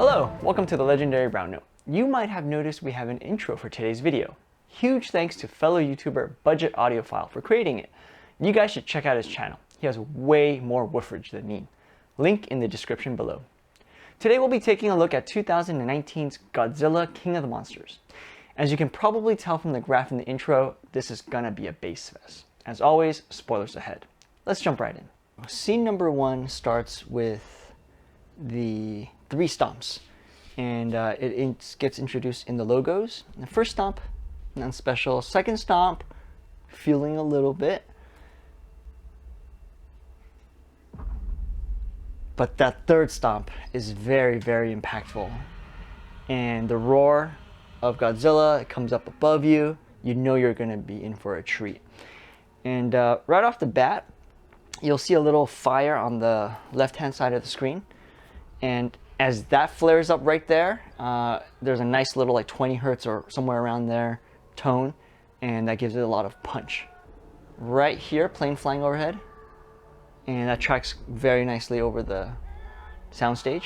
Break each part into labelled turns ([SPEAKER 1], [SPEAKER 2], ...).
[SPEAKER 1] Hello, welcome to the Legendary Brown Note. You might have noticed we have an intro for today's video. Huge thanks to fellow YouTuber Budget Audiophile for creating it. You guys should check out his channel. He has way more woofage than me. Link in the description below. Today we'll be taking a look at 2019's Godzilla King of the Monsters. As you can probably tell from the graph in the intro, this is gonna be a bass fest. As always, spoilers ahead. Let's jump right in. Scene number 1 starts with the 3 stomps, and it gets introduced in the logos. The first stomp, nothing special. Second stomp, feeling a little bit. But that third stomp is very, very impactful. And the roar of Godzilla, it comes up above you. You know you're gonna be in for a treat. And right off the bat, you'll see a little fire on the left-hand side of the screen. And as that flares up right there, there's a nice little like 20 hertz or somewhere around there tone, and that gives it a lot of punch. Right here, plane flying overhead, and that tracks very nicely over the soundstage.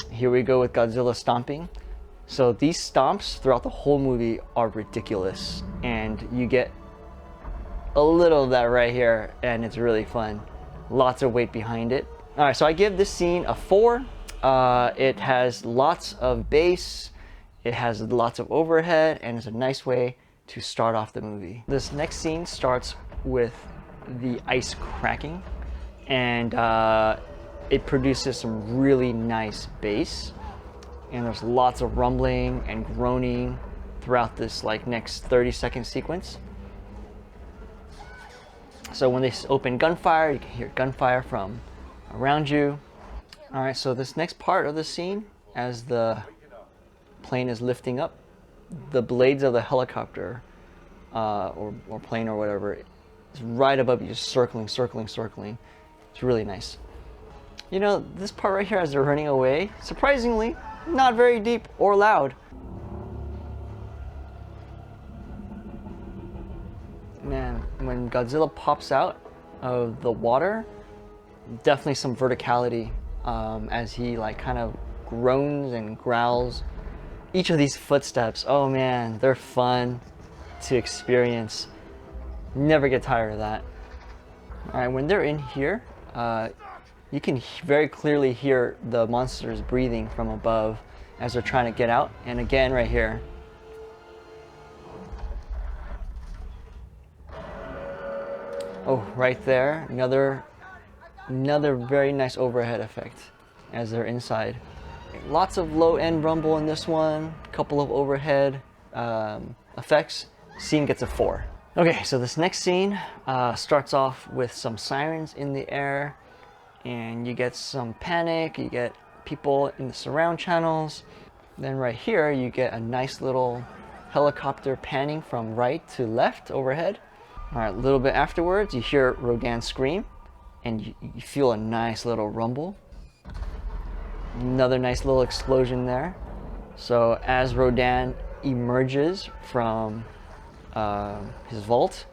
[SPEAKER 1] Here we go with Godzilla stomping. So these stomps throughout the whole movie are ridiculous, and you get a little of that right here, and it's really fun. Lots of weight behind it. All right, so I give this scene a 4. It has lots of bass, it has lots of overhead, and it's a nice way to start off the movie. This next scene starts with the ice cracking, and it produces some really nice bass, and there's lots of rumbling and groaning throughout this like next 30-second sequence. So when they open gunfire, you can hear gunfire from around you. All right, so this next part of the scene, as the plane is lifting up, the blades of the helicopter or plane or whatever is right above you, just circling. It's really nice. You know, this part right here as they're running away, surprisingly, not very deep or loud. Man, when Godzilla pops out of the water, definitely some verticality as he like kind of groans and growls. Each of these footsteps, oh man, they're fun to experience. Never get tired of that. All right, when they're in here, you can very clearly hear the monsters breathing from above as they're trying to get out. And again, right here. Oh, right there, another very nice overhead effect as they're inside. Lots of low-end rumble in this one, a couple of overhead effects. Scene gets a 4. Okay, so this next scene starts off with some sirens in the air, and you get some panic, you get people in the surround channels. Then right here, you get a nice little helicopter panning from right to left overhead. All right, a little bit afterwards, you hear Rodan scream, and you feel a nice little rumble. Another nice little explosion there. So as Rodan emerges from his vault,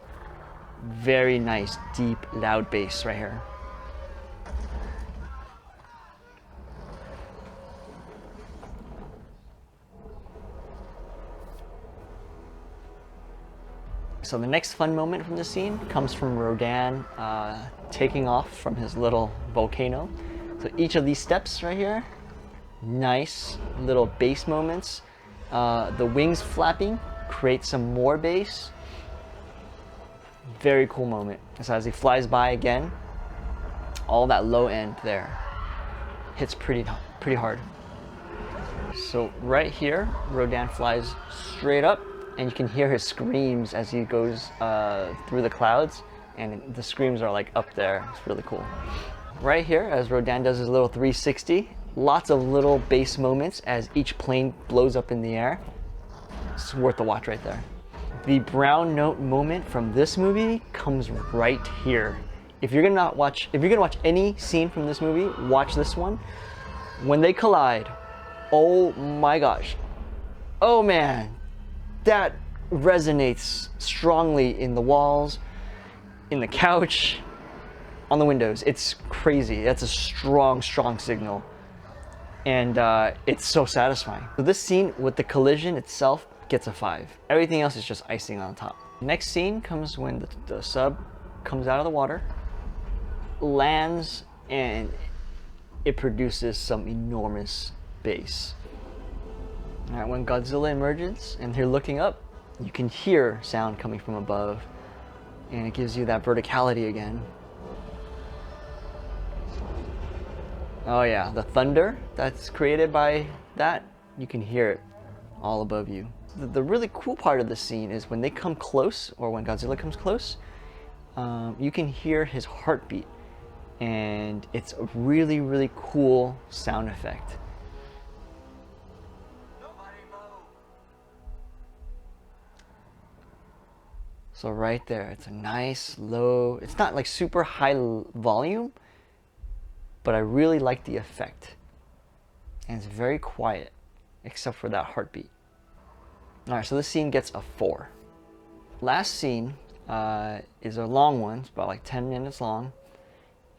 [SPEAKER 1] very nice, deep, loud bass right here. So the next fun moment from the scene comes from Rodan taking off from his little volcano. So each of these steps right here, nice little bass moments. The wings flapping creates some more bass. Very cool moment. So as he flies by again, all that low end there hits pretty hard. So right here, Rodan flies straight up, and you can hear his screams as he goes through the clouds, and the screams are like up there. It's really cool. Right here, as Rodan does his little 360, lots of little bass moments as each plane blows up in the air. It's worth the watch right there. The brown note moment from this movie comes right here. If you're gonna watch any scene from this movie, watch this one. When they collide, oh my gosh. Oh man. That resonates strongly in the walls, in the couch, on the windows. It's crazy. That's a strong signal. And it's so satisfying. So this scene with the collision itself gets a 5. Everything else is just icing on top. Next scene comes when the sub comes out of the water, lands, and it produces some enormous bass. All right, when Godzilla emerges and you're looking up, you can hear sound coming from above, and it gives you that verticality again. Oh yeah, the thunder that's created by that, you can hear it all above you. The really cool part of the scene is when they come close, or when Godzilla comes close, you can hear his heartbeat, and it's a really, really cool sound effect. So right there, it's a nice low, it's not like super high volume, but I really like the effect. And it's very quiet, except for that heartbeat. All right, so this scene gets a 4. Last scene is a long one. It's about like 10 minutes long.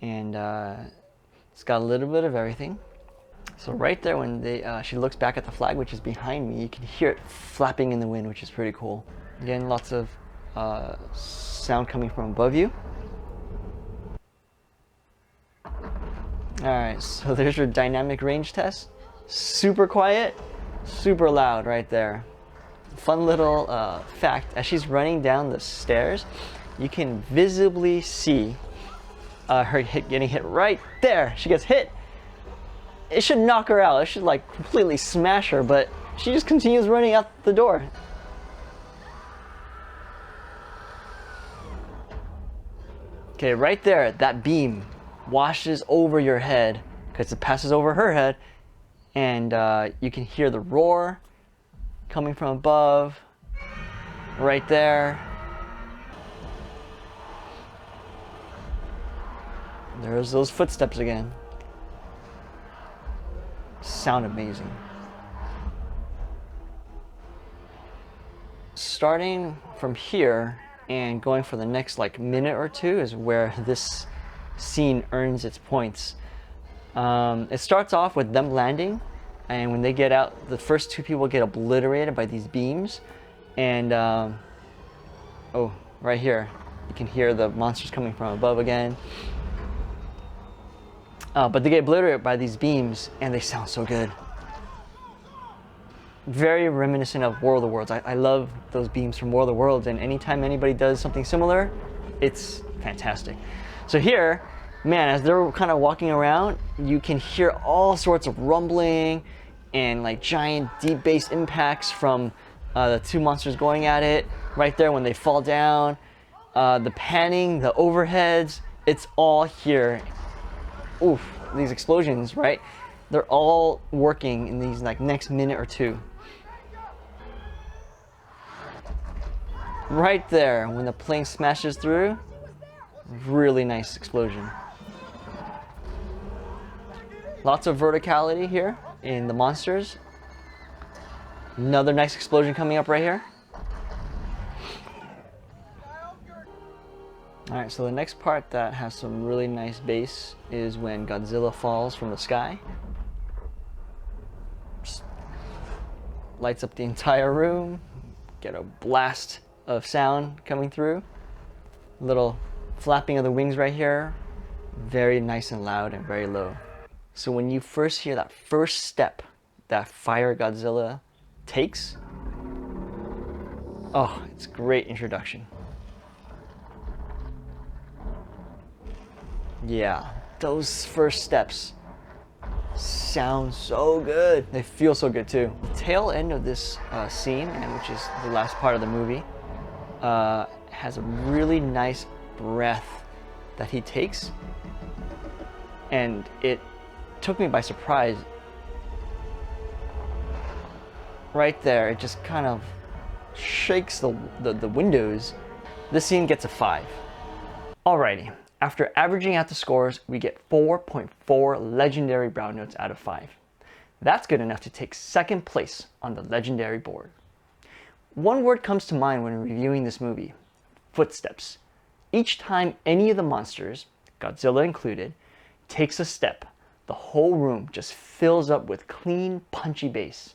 [SPEAKER 1] And it's got a little bit of everything. So right there when she looks back at the flag, which is behind me, you can hear it flapping in the wind, which is pretty cool. Again, lots of sound coming from above you. Alright, so there's your dynamic range test. Super quiet, super loud right there. Fun little fact, as she's running down the stairs, you can visibly see her getting hit right there. She gets hit. It should knock her out. It should like completely smash her, but she just continues running out the door. Okay, right there, that beam washes over your head because it passes over her head, and you can hear the roar coming from above right there. There's those footsteps again. Sound amazing. Starting from here and going for the next like minute or two is where this scene earns its points. It starts off with them landing, and when they get out, the first 2 people get obliterated by these beams, and oh, right here you can hear the monsters coming from above again. But they get obliterated by these beams, and they sound so good. Very reminiscent of World of Worlds. I love those beams from World of Worlds, and anytime anybody does something similar, it's fantastic. So here, man, as they're kind of walking around, you can hear all sorts of rumbling and like giant deep bass impacts from the 2 monsters going at it. Right there when they fall down, the panning, the overheads, it's all here. Oof, these explosions, right? They're all working in these like next minute or two. Right there, when the plane smashes through, really nice explosion. Lots of verticality here in the monsters. Another nice explosion coming up right here. Alright, so the next part that has some really nice bass is when Godzilla falls from the sky. Just lights up the entire room. Get a blast of sound coming through. Little flapping of the wings right here. Very nice and loud and very low. So when you first hear that first step that Fire Godzilla takes, oh, it's a great introduction. Yeah, those first steps sound so good. They feel so good too. The tail end of this scene, and which is the last part of the movie, has a really nice breath that he takes, and it took me by surprise. Right there, it just kind of shakes the windows. This scene gets a 5. Alrighty. After averaging out the scores, we get 4.4 legendary brown notes out of 5. That's good enough to take 2nd place on the legendary board. One word comes to mind when reviewing this movie: footsteps. Each time any of the monsters, Godzilla included, takes a step, the whole room just fills up with clean, punchy bass.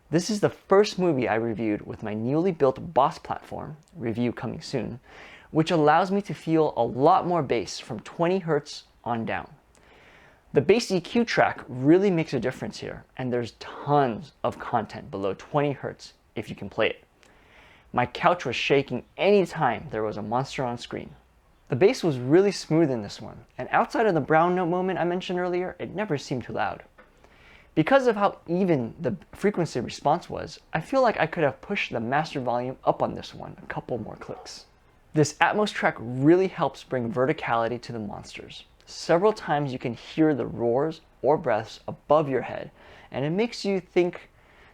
[SPEAKER 1] This is the first movie I reviewed with my newly built Boss platform, review coming soon, which allows me to feel a lot more bass from 20 Hz on down. The BassEQ track really makes a difference here, and there's tons of content below 20 Hz if you can play it. My couch was shaking anytime there was a monster on screen. The bass was really smooth in this one, and outside of the brown note moment I mentioned earlier, it never seemed too loud. Because of how even the frequency response was, I feel like I could have pushed the master volume up on this one a couple more clicks. This Atmos track really helps bring verticality to the monsters. Several times you can hear the roars or breaths above your head, and it makes you think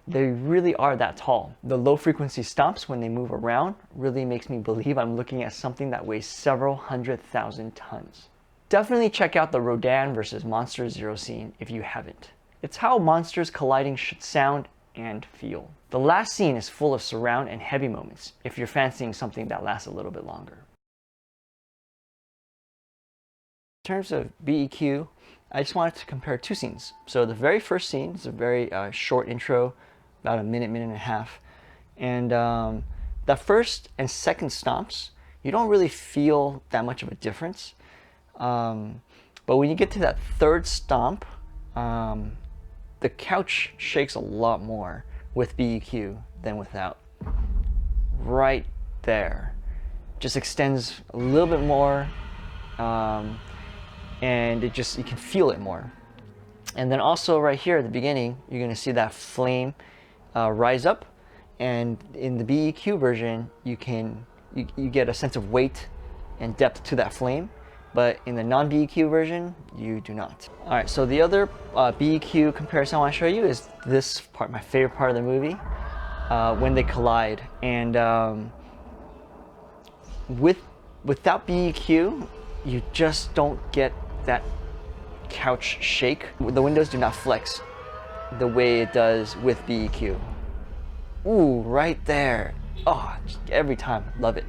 [SPEAKER 1] they really are that tall. The low frequency stomps when they move around really makes me believe I'm looking at something that weighs several 100,000 tons. Definitely check out the Rodan vs. Monster Zero scene if you haven't. It's how monsters colliding should sound and feel. The last scene is full of surround and heavy moments if you're fancying something that lasts a little bit longer. In terms of BEQ, I just wanted to compare two scenes. So the very first scene is a very short intro, about a minute, minute and a half. And the first and second stomps, you don't really feel that much of a difference. But when you get to that third stomp, the couch shakes a lot more with BEQ than without. Right there. Just extends a little bit more, and you can feel it more. And then also right here at the beginning, you're gonna see that flame rise up, and in the BEQ version, you get a sense of weight and depth to that flame. But in the non-BEQ version, you do not. All right, so the other BEQ comparison I want to show you is this part, my favorite part of the movie, when they collide. And without BEQ, you just don't get that couch shake. The windows do not flex the way it does with BEQ. Ooh, right there. Oh, every time, love it.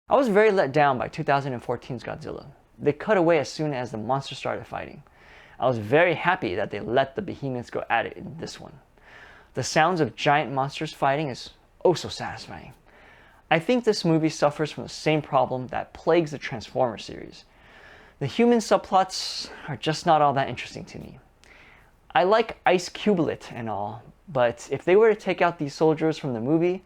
[SPEAKER 1] I was very let down by 2014's Godzilla. They cut away as soon as the monsters started fighting. I was very happy that they let the behemoths go at it in this one. The sounds of giant monsters fighting is oh so satisfying. I think this movie suffers from the same problem that plagues the Transformers series. The human subplots are just not all that interesting to me. I like Ice Cubelet and all, but if they were to take out these soldiers from the movie,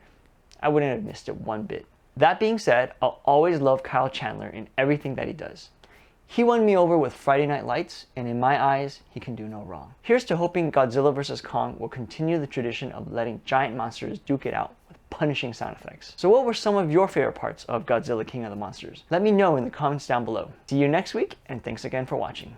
[SPEAKER 1] I wouldn't have missed it one bit. That being said, I'll always love Kyle Chandler in everything that he does. He won me over with Friday Night Lights, and in my eyes, he can do no wrong. Here's to hoping Godzilla vs. Kong will continue the tradition of letting giant monsters duke it out with punishing sound effects. So what were some of your favorite parts of Godzilla King of the Monsters? Let me know in the comments down below. See you next week, and thanks again for watching.